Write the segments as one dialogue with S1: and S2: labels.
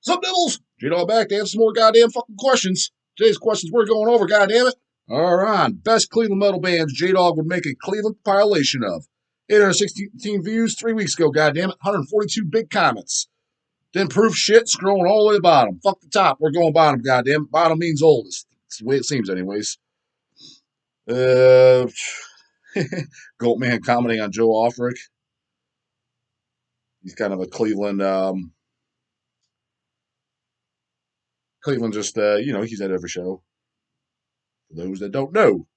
S1: Sup, Devils? J-dawg back to answer some more goddamn fucking questions. Today's questions we're going over, goddammit. Alright, best Cleveland metal bands J-dawg would make a Cleveland compilation of. 816 views 3 weeks ago, goddammit. 142 big comments. Then proof shit, scrolling all the way to the bottom. Fuck the top, we're going bottom, goddammit. Bottom means oldest. That's the way it seems, anyways. Goatman commenting on Joe Offrick. He's kind of a Cleveland, just, he's at every show. For those that don't know.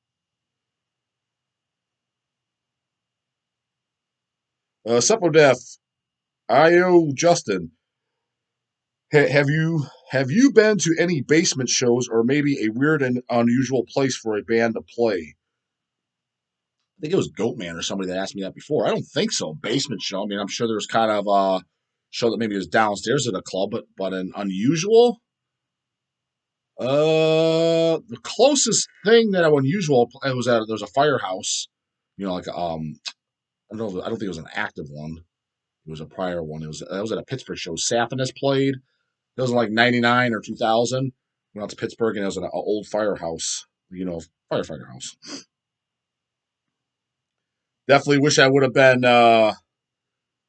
S1: Sepodef, IO Justin. Have you been to any basement shows or maybe a weird and unusual place for a band to play? I think it was Goatman or somebody that asked me that before. I don't think so. Basement show. I mean, I'm sure there's kind of a show that maybe was downstairs at a club, but an unusual. The closest thing that unusual it was at there's a firehouse. Like I don't think it was an active one. It was a prior one. It was at a Pittsburgh show. Sapinus played. It was in like 99 or 2000. Went out to Pittsburgh and it was an old firehouse. Firefighter house. Definitely wish I would have been at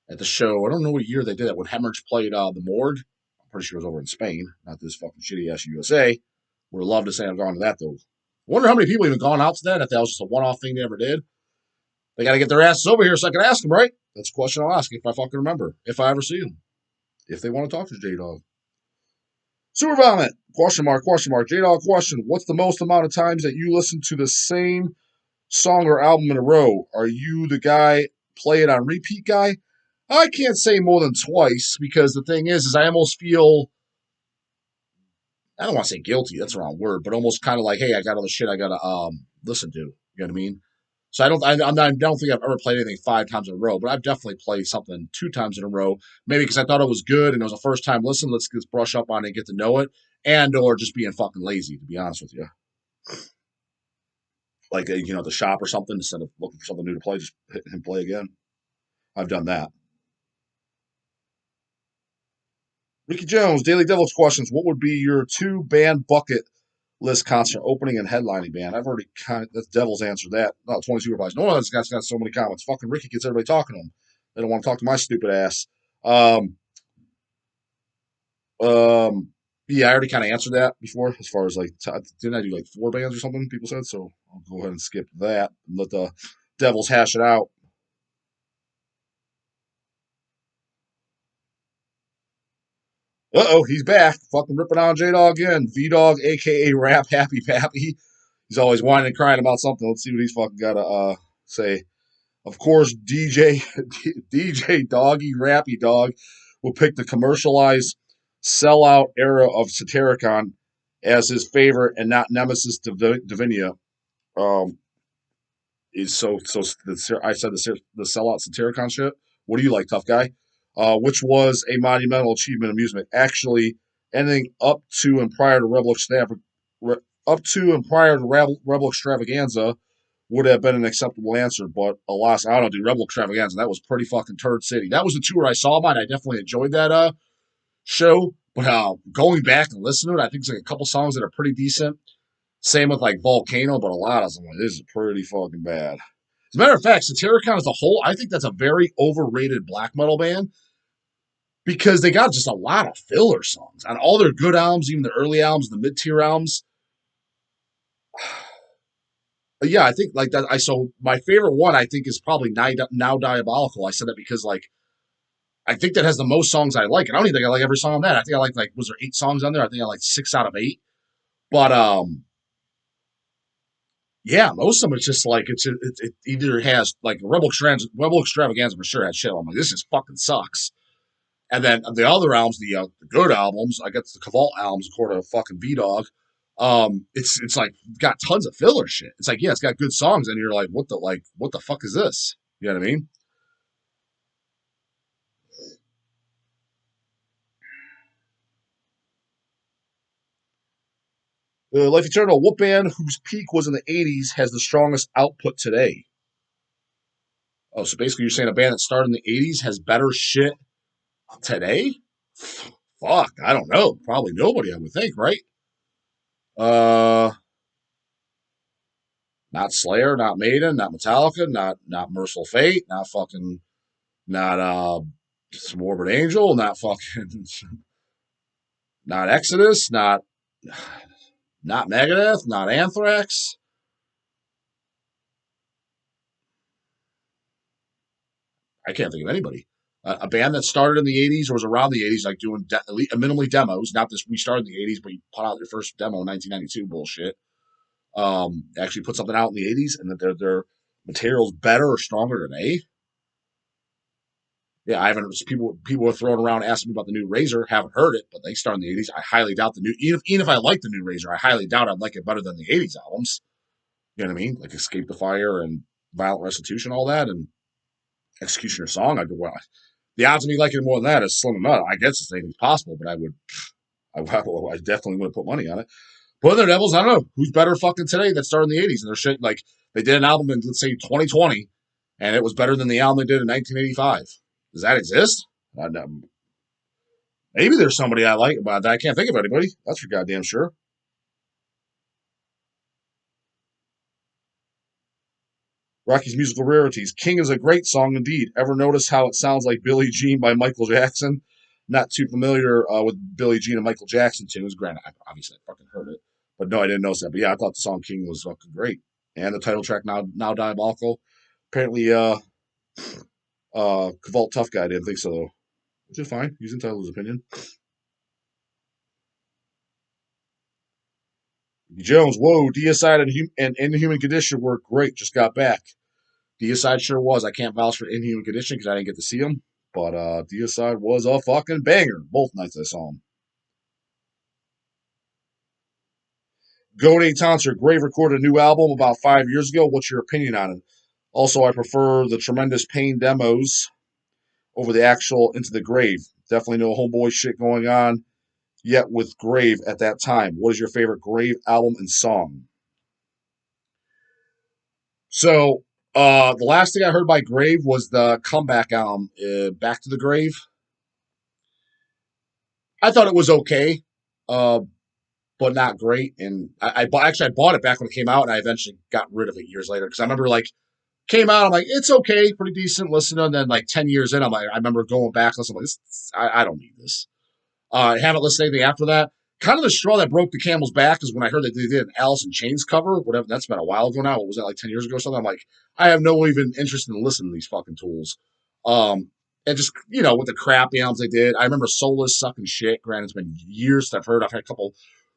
S1: the show. I don't know what year they did it. When Hemorrhage played the Morgue. I'm pretty sure it was over in Spain. Not this fucking shitty ass USA. Would have loved to say I've gone to that though. Wonder how many people even gone out to that if that was just a one-off thing they ever did. They got to get their asses over here so I can ask them, right? That's a question I'll ask if I fucking remember. If I ever see them. If they want to talk to J-dawg. Super Vomit, question mark. J-dawg question, what's the most amount of times that you listen to the same song or album in a row? Are you the guy, play it on repeat guy? I can't say more than twice because the thing is I almost feel, I don't want to say guilty, that's the wrong word, but almost kind of like, hey, I got all the shit I got to listen to. You know what I mean? So I don't think I've ever played anything 5 times in a row, but I've definitely played something 2 times in a row. Maybe because I thought it was good and it was a first time listen. Let's just brush up on it and get to know it, and or just being fucking lazy, to be honest with you. Like at the shop or something, instead of looking for something new to play, just hit and play again. I've done that. Ricky Jones, Daily Devils questions. What would be your 2 band bucket list concert opening and headlining band? I've already that's Devil's answered that. No, 22 replies. No one has got so many comments. Fucking Ricky gets everybody talking to him. They don't want to talk to my stupid ass. Yeah, I already kind of answered that before. As far as like, didn't I do like 4 bands or something? People said so. I'll go ahead and skip that and let the Devils hash it out. He's back. Fucking ripping on J-dawg again. V-dawg, aka Rap Happy Pappy. He's always whining and crying about something. Let's see what he's fucking got to say. Of course, DJ Doggy Rappy Dog will pick the commercialized sellout era of Satyricon as his favorite and not Nemesis Divinia. Is so I said the sellout Satyricon shit. What do you like, tough guy? Which was a monumental achievement amusement. Actually, anything up to and prior to Rebel Extravaganza would have been an acceptable answer, but alas, I don't do Rebel Extravaganza. That was pretty fucking turd city. That was the tour I saw mine. I definitely enjoyed that show, but going back and listening to it, I think there's like a couple songs that are pretty decent. Same with like Volcano, but a lot of them, this is pretty fucking bad. As a matter of fact, Satyricon as a whole, I think that's a very overrated black metal band because they got just a lot of filler songs on all their good albums, even the early albums, the mid-tier albums. But yeah, I think like that. So my favorite one, I think, is probably Now Diabolical. I said that because like I think that has the most songs I like. And I don't even think I like every song on that. I think I like was there 8 songs on there? I think I like 6 out of 8. But yeah, most of them it's just like it either has like Rebel Extravaganza for sure had shit. I'm like, this just fucking sucks. And then the other albums, the good albums, I guess the Cavalt albums, according to fucking V-dawg, it's like got tons of filler shit. It's like, yeah, it's got good songs, and you're like, what the fuck is this? You know what I mean? Life Eternal, what band whose peak was in the 80s has the strongest output today? So basically you're saying a band that started in the 80s has better shit today? Fuck, I don't know. Probably nobody, I would think, right? Uh, Not Slayer, not Maiden, not Metallica, not Merciful Fate, not fucking, not Morbid Angel, not fucking, not Exodus, not Megadeth, not Anthrax. I can't think of anybody. A band that started in the '80s or was around the '80s, like doing minimally demos. Not this, we started in the '80s, but you put out your first demo in 1992. Bullshit. Actually put something out in the '80s, and that their material's better or stronger than A. Yeah, I haven't. People were throwing around asking me about the new Razor. Haven't heard it, but they started in the '80s. I highly doubt the new. Even if I like the new Razor, I highly doubt I'd like it better than the '80s albums. You know what I mean? Like Escape the Fire and Violent Restitution, all that, and Executioner Song. I'd go, well, the odds of me liking it more than that is slim enough. I guess it's anything's possible, but I definitely wouldn't put money on it. But other Devils, I don't know who's better fucking today that started in the '80s and they're shit. Like they did an album in let's say 2020, and it was better than the album they did in 1985. Does that exist? Maybe there's somebody I like, but I can't think of anybody. That's for goddamn sure. Rocky's musical rarities. King is a great song indeed. Ever notice how it sounds like Billie Jean by Michael Jackson? Not too familiar with Billie Jean and Michael Jackson tunes. Granted, obviously I fucking heard it, but no, I didn't notice that. But yeah, I thought the song King was fucking great, and the title track now Diabolical. Apparently, Vault Tough Guy didn't think so though, which is fine. He's entitled to his opinion. Jones, whoa, Deicide and Inhuman Condition were great. Just got back. Deicide sure was. I can't vouch for Inhuman Condition because I didn't get to see him. But Deicide was a fucking banger. Both nights I saw him. Goat Tonsor, Grave recorded a new album about 5 years ago. What's your opinion on it? Also, I prefer the Tremendous Pain demos over the actual Into the Grave. Definitely no homeboy shit going on yet with Grave at that time. What is your favorite Grave album and song? So, the last thing I heard by Grave was the comeback album, Back to the Grave. I thought it was okay, uh, but not great. And I bought it back when it came out, and I eventually got rid of it years later because I remember like came out, I'm like it's okay, pretty decent listening. And then like 10 years in, I'm like I remember going back, listening, like I don't need this. I haven't listened to anything after that. Kind of the straw that broke the camel's back is when I heard that they did an Alice in Chains cover. Whatever, that's been a while ago now. What was that, like 10 years ago or something? I'm like, I have no even interest in listening to these fucking tools. And just with the crappy albums they did, I remember Soulless sucking shit. Granted, it's been years since I've had a couple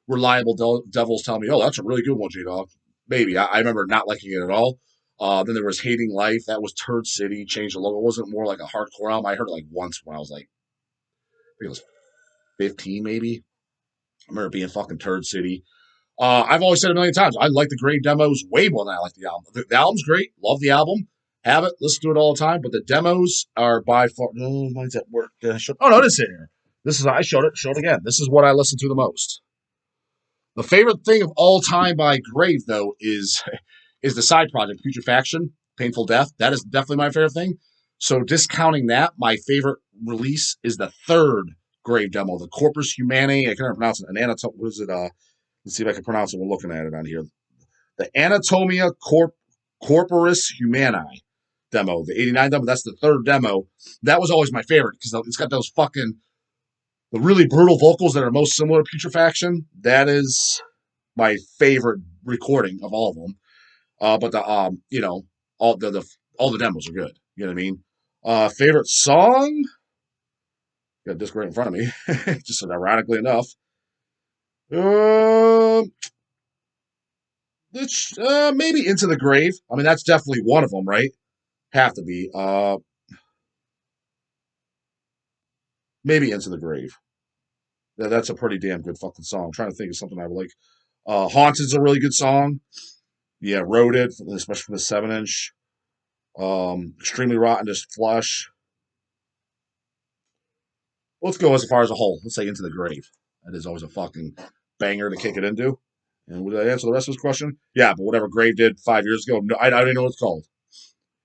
S1: reliable devils tell me, "Oh, that's a really good one, J-dawg." Maybe I remember not liking it at all. Then there was Hating Life. That was Turd City. Changed the logo. It wasn't more like a hardcore album. I heard it like once when I was like, I think it was 15, maybe. I remember being fucking Turd City. I've always said a million times, I like the Grave demos way more than I like the album. The album's great. Love the album. Have it. Listen to it all the time. But the demos are by far. No, mine's at work. Oh, no, it is in here. This is, I showed it. Show it again. This is what I listen to the most. The favorite thing of all time by Grave, though, is the side project, Future Faction, Painful Death. That is definitely my favorite thing. So discounting that, my favorite release is the third Grave demo, the Corpus Humani. I can't pronounce it. An anatom. What is it? Let's see if I can pronounce it. We're looking at it on here. The Anatomia Corporis Humani demo, the '89 demo. That's the third demo. That was always my favorite because it's got those fucking the really brutal vocals that are most similar to Putrefaction. That is my favorite recording of all of them. But the all the demos are good. You know what I mean? Favorite song? Got this right in front of me. Just ironically enough. It's maybe Into the Grave. I mean, that's definitely one of them, right? Have to be. Maybe Into the Grave. That's a pretty damn good fucking song. I'm trying to think of something I would like. Haunted's a really good song. Yeah, Wrote It, especially for the 7-inch. Extremely Rotten, Just Flush. Let's go as far as a whole. Let's say Into the Grave. That is always a fucking banger to kick it into. And would I answer the rest of this question? Yeah, but whatever Grave did 5 years ago, no, I don't even know what it's called.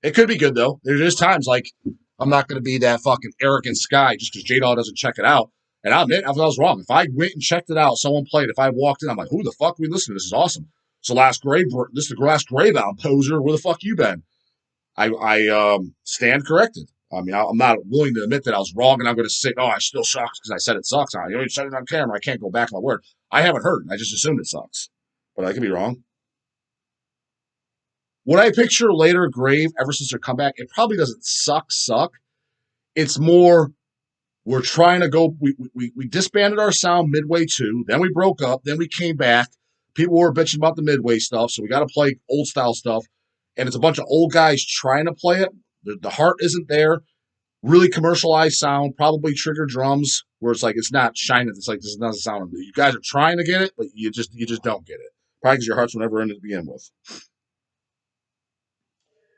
S1: It could be good, though. There's just times like I'm not going to be that fucking arrogant guy just because J-dawg doesn't check it out. And I'll admit, I was wrong. If I went and checked it out, someone played. If I walked in, I'm like, who the fuck are we listening to? This is awesome. It's the last Grave. This is the last Grave album, poser. Where the fuck you been? I stand corrected. I mean, I'm not willing to admit that I was wrong, and I'm going to say, "Oh, it still sucks" because I said it sucks. You said it on camera. I can't go back on my word. I haven't heard it. I just assumed it sucks, but I could be wrong. What I picture later Grave, ever since their comeback, it probably doesn't suck. It's more we're trying to go. We disbanded our sound midway two, then we broke up, then we came back. People were bitching about the midway stuff, so we got to play old style stuff, and it's a bunch of old guys trying to play it. The heart isn't there. Really commercialized sound, probably trigger drums, where it's like it's not shining. It's like this is not a sound. You guys are trying to get it, but you just don't get it. Probably because your hearts were never in it to begin with.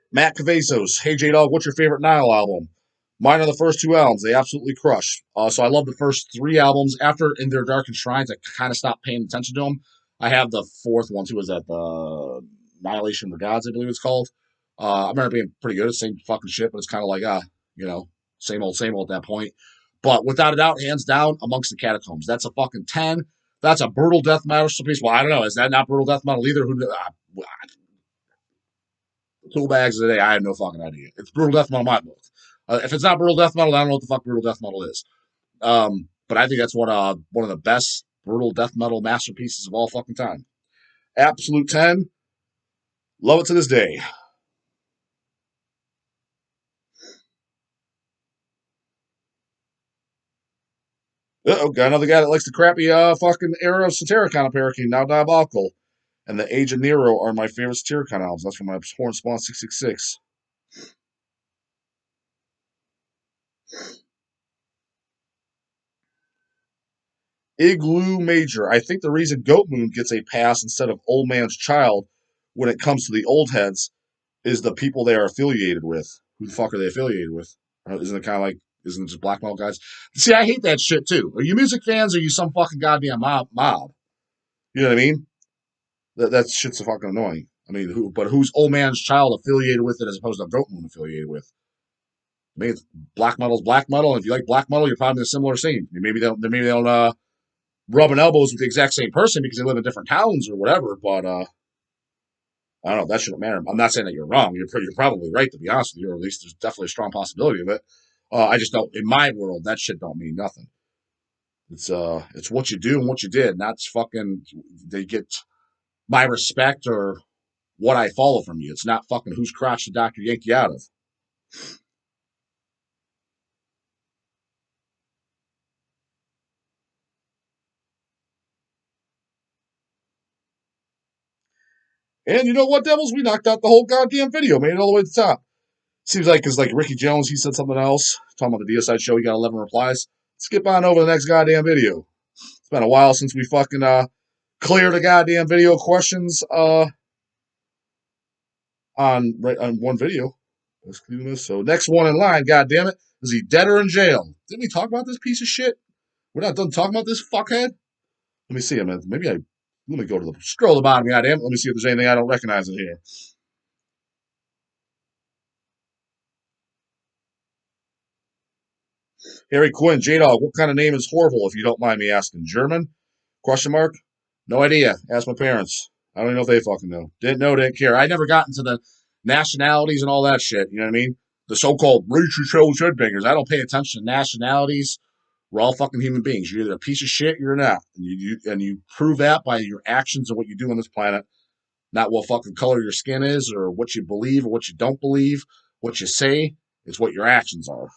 S1: Matt Cavazos, hey J-dawg, what's your favorite Nile album? Mine are the first two albums. They absolutely crush. So I love the first three albums. After In Their Darkened Shrines, I kind of stopped paying attention to them. I have the fourth one too. Is that the Annihilation of the Gods? I believe it's called. I remember being pretty good. Same fucking shit, but it's kind of like same old at that point. But without a doubt, hands down, Amongst the Catacombs. That's a fucking 10. That's a brutal death metal piece. Well, I don't know. Is that not brutal death metal either? Tool bags of the day, I have no fucking idea. It's brutal death metal in my book. If it's not brutal death metal, I don't know what the fuck brutal death metal is. But I think that's one of the best brutal death metal masterpieces of all fucking time. Absolute 10. Love it to this day. Uh-oh, got another guy that likes the crappy fucking era of Satyricon apparently, now Diabolical. And The Age of Nero are my favorite Satyricon albums. That's from my Horn Spawn 666. Igloo Major. I think the reason Goat Moon gets a pass instead of Old Man's Child when it comes to the old heads is the people they are affiliated with. Who the fuck are they affiliated with? Isn't it kind of like, isn't it just black metal guys? See, I hate that shit too. Are you music fans or are you some fucking goddamn mob? You know what I mean? That shit's fucking annoying. I mean, who's Old Man's Child affiliated with it as opposed to Goat Moon affiliated with? I mean, black metal's black metal, and if you like black metal, you're probably in a similar scene. Maybe they don't rubbing elbows with the exact same person because they live in different towns or whatever. But I don't know. That shouldn't matter. I'm not saying that you're wrong. You're probably right, to be honest with you, or at least there's definitely a strong possibility of it. I just don't. In my world, that shit don't mean nothing. It's what you do and what you did. Not fucking. They get my respect or what I follow from you. It's not fucking whose crotch the doctor yanked you out of. And you know what, Devils? We knocked out the whole goddamn video. Made it all the way to the top. Seems like because like Ricky Jones, he said something else talking about the DSI show. He got 11 replies. Skip on over to the next goddamn video. It's been a while since we fucking cleared the goddamn video questions on one video. Let's clear this. So next one in line, goddamn it, is he dead or in jail? Didn't we talk about this piece of shit? We're not done talking about this fuckhead. Let me see him. Let me go to the scroll to the bottom. Goddamn. Let me see if there's anything I don't recognize in here. Harry Quinn, J-dawg, what kind of name is Horval, if you don't mind me asking? German? Question mark? No idea. Ask my parents. I don't even know if they fucking know. Didn't know, didn't care. I never got into the nationalities and all that shit. You know what I mean? The so-called racial chose headbangers. I don't pay attention to nationalities. We're all fucking human beings. You're either a piece of shit, or you're not. And you prove that by your actions and what you do on this planet, not what fucking color your skin is or what you believe or what you don't believe. What you say is what your actions are.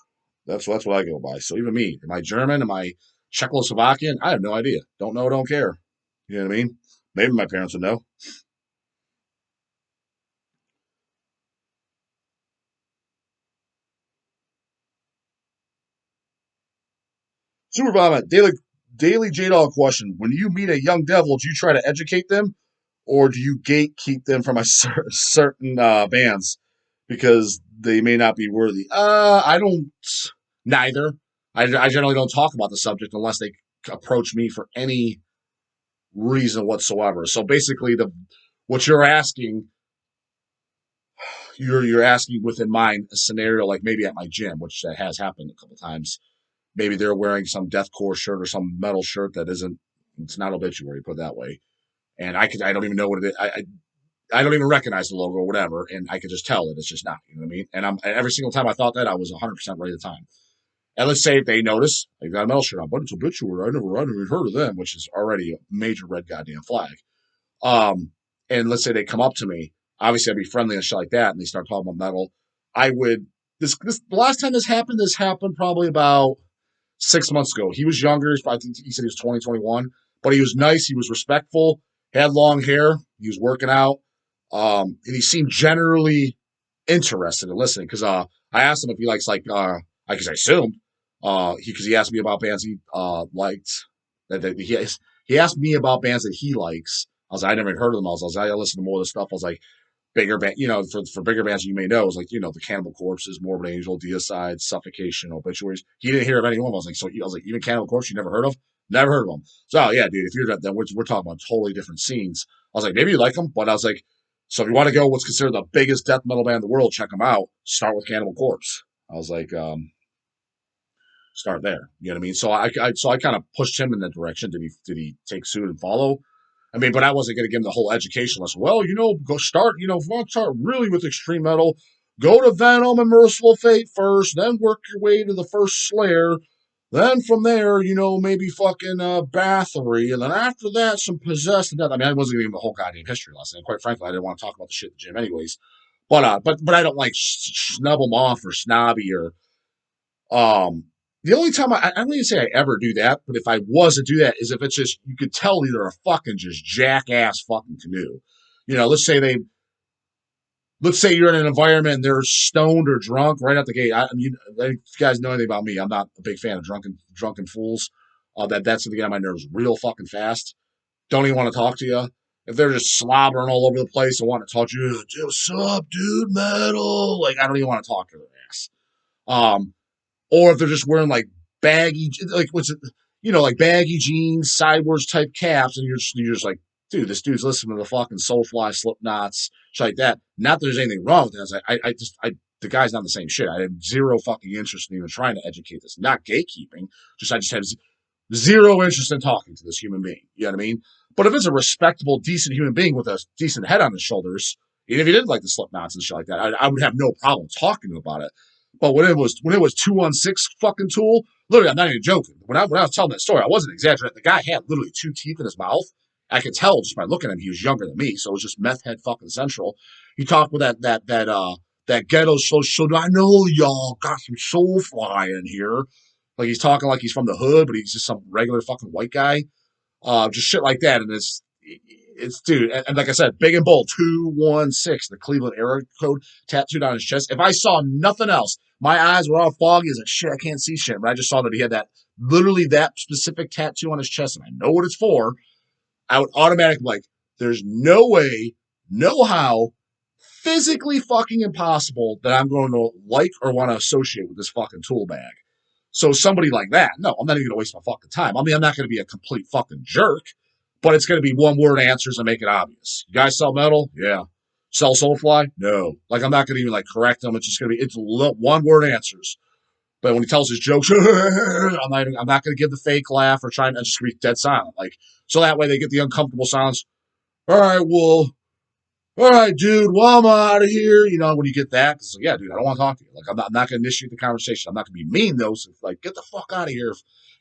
S1: That's what I go by. So even me, am I German? Am I Czechoslovakian? I have no idea. Don't know. Don't care. You know what I mean? Maybe my parents would know. Super Vomit, daily J-dawg question. When you meet a young devil, do you try to educate them or do you gatekeep them from a certain bands because they may not be worthy? I don't. Neither. I generally don't talk about the subject unless they approach me for any reason whatsoever. So basically, what you're asking, you're asking within mind a scenario like maybe at my gym, which that has happened a couple times. maybe they're wearing some deathcore shirt or some metal shirt that isn't, it's not obituary, put it that way. And I don't even know what it is. I don't even recognize the logo or whatever, and I could just tell that it's just not. You know what I mean? And every single time I thought that, I was 100% right at the time. And let's say if they notice they got a metal shirt on, but it's obituary. I never even heard of them, which is already a major red goddamn flag. And let's say they come up to me, obviously I'd be friendly and shit like that, and they start talking about metal. I would this the last time this happened probably about 6 months ago. He was younger. I think he said he was 20, 21, but he was nice. He was respectful. Had long hair. He was working out, and he seemed generally interested in listening. Because I asked him if he likes because I assumed because he asked me about bands he liked. He asked me about bands that he likes. I was like, I never heard of them. I was like, I listen to more of the stuff. I was like, bigger band, for bigger bands you may know, it was like, the Cannibal Corpses, Morbid Angel, Deicide, Suffocation, Obituaries. He didn't hear of any one. I was like, even Cannibal Corpse you never heard of? Never heard of them. So yeah, dude, if you're that, then we're talking about totally different scenes. I was like, maybe you like them, but I was like, so if you want to go what's considered the biggest death metal band in the world, check them out. Start with Cannibal Corpse. I was like, start there. You know what I mean? So I kind of pushed him in that direction. Did he take suit and follow? I mean, but I wasn't going to give him the whole education lesson. Well, go start, if you want to start really with extreme metal, go to Venom and Merciful Fate first, then work your way to the first Slayer. Then from there, maybe fucking Bathory. And then after that, some Possessed and Death. I mean, I wasn't going to give him the whole goddamn history lesson. And quite frankly, I didn't want to talk about the shit at the gym anyways. But I don't like snub them off or snobby or, the only time I don't even say I ever do that, but if I was to do that is if it's just, you could tell they're a fucking just jackass fucking canoe. Let's say you're in an environment and they're stoned or drunk right out the gate. If you guys know anything about me, I'm not a big fan of drunken fools. That's going to get on my nerves real fucking fast. Don't even want to talk to you. If they're just slobbering all over the place and want to talk to you, what's up, dude, metal? Like, I don't even want to talk to their ass. Or if they're just wearing like baggy, like baggy jeans, sideways type caps, and you're just like, dude, this dude's listening to the fucking Soulfly, Slipknots, shit like that. Not that there's anything wrong with that. The guy's not the same shit. I have zero fucking interest in even trying to educate this. Not gatekeeping. I just have zero interest in talking to this human being. You know what I mean? But if it's a respectable, decent human being with a decent head on his shoulders, even if he didn't like the Slipknots and shit like that, I would have no problem talking about it. But when it was 216 fucking Tool, literally, I'm not even joking. When I was telling that story, I wasn't exaggerating. The guy had literally 2 teeth in his mouth. I could tell just by looking at him, he was younger than me, so it was just meth head fucking central. He talked with that ghetto so I know y'all got some Soulfly in here. Like he's talking like he's from the hood, but he's just some regular fucking white guy. Just shit like that, and it's dude, and like I said, big and bold, 216, the Cleveland area code tattooed on his chest. If I saw nothing else, my eyes were all foggy. It's like shit, I can't see shit. But I just saw that he had that specific tattoo on his chest, and I know what it's for. I would automatically like, there's no way, no how, physically fucking impossible that I'm going to like or want to associate with this fucking tool bag. So somebody like that, no, I'm not even going to waste my fucking time. I mean, I'm not going to be a complete fucking jerk, but it's going to be one word answers and make it obvious. You guys sell metal? Yeah. Sell Soulfly? No. Like, I'm not going to even like correct them. It's just going to be, it's one word answers. But when he tells his jokes, I'm not going to give the fake laugh or try and just be dead silent. Like, so that way they get the uncomfortable silence. All right, dude, well, I'm out of here. When you get that, it's like, yeah, dude, I don't want to talk to you. Like, I'm not going to initiate the conversation. I'm not going to be mean, though. So, like, get the fuck out of here.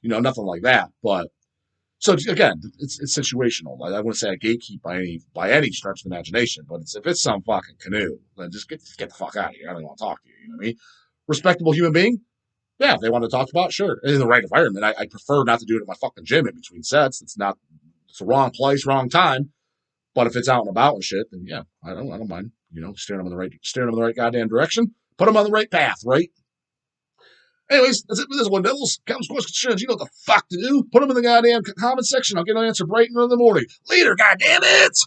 S1: Nothing like that. But, so again, it's situational. I wouldn't say I gatekeep by any stretch of the imagination, but if it's some fucking canoe, then just get the fuck out of here. I don't want to talk to you. You know what I mean? Respectable human being? Yeah, if they want to talk about it, sure. In the right environment. I prefer not to do it at my fucking gym in between sets. It's the wrong place, wrong time. But if it's out and about and shit, then yeah, I don't mind, steering them in the right goddamn direction, put them on the right path, right? Anyways, that's it for this one, Devils. Comments, questions, concerns, you know what the fuck to do. Put them in the goddamn comment section. I'll get an answer bright and early in the morning. Later, goddamn it!